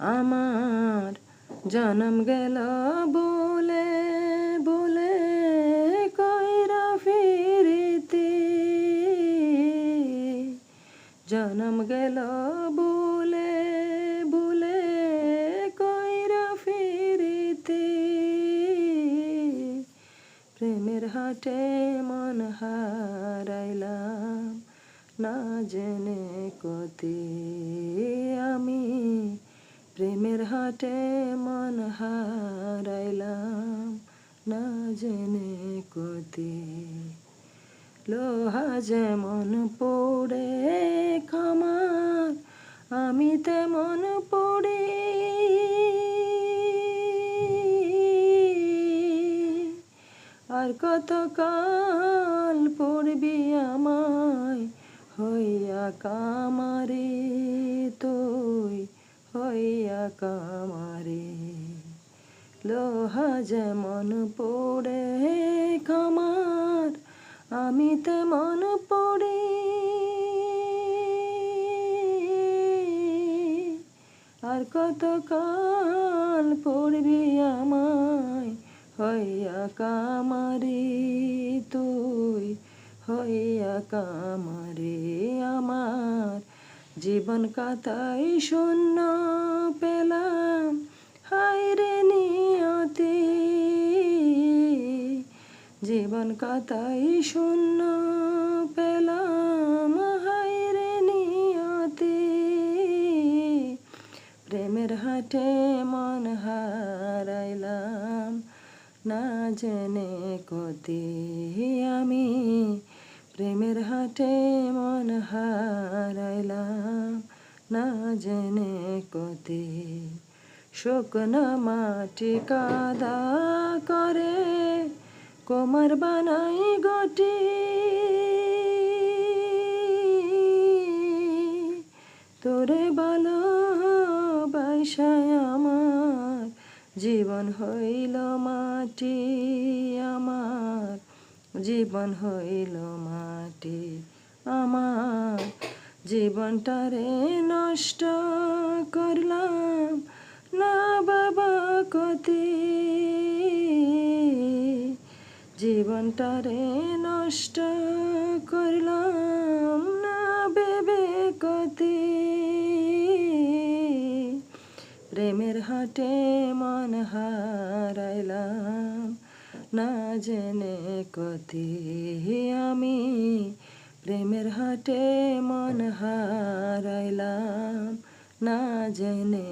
আমার জনম গেল বলে বলে কইরা ফিরিতে, জনম গেল বলে বলে কইরা ফিরিতে, প্রেমের হাটে মন হারাইলাম না জেনে কতি আমি, প্রেমের হাটে মন হারাইলাম না জেনে কতি। লোহা যেমন পড়ে খামার আমি তেমন পড়ি, আর কত কাল পড়বি আমায় হইয়া কামারে, তুই হইয়া কামারে। লোহা যেমন পড়ে খামার আমি তেমন পড়ি, আর কত কাল পড়বি আমায় হইয়া কামারে, তুই হইয়া কামারে। আমার জীবন কাতাই শূন্য পেলাম হায়রে নিয়তি, জীবন কাতাই শূন্য পেলাম হায়রে নিয়তি, প্রেমের হাটে মন হারাইলাম না জেনে কতি আমি, প্রেমের হাটে মন হারাইলাম না জেনে কতি। শুকনো মাটি কাদা করে কোমর বানাই গটি, তোরে ভালোবাসায় আমার জীবন হইল মাটি, আমার জীবন হইল মাটি। আমার জীবনটারে নষ্ট করলাম না বাবা কতি, জীবনটারে নষ্ট করলাম না ভেবে কতি, প্রেমের হাটে মন হারাইলাম না জেনে কতি আমি, প্রেমের হাটে মন হারাইলাম না জেনে।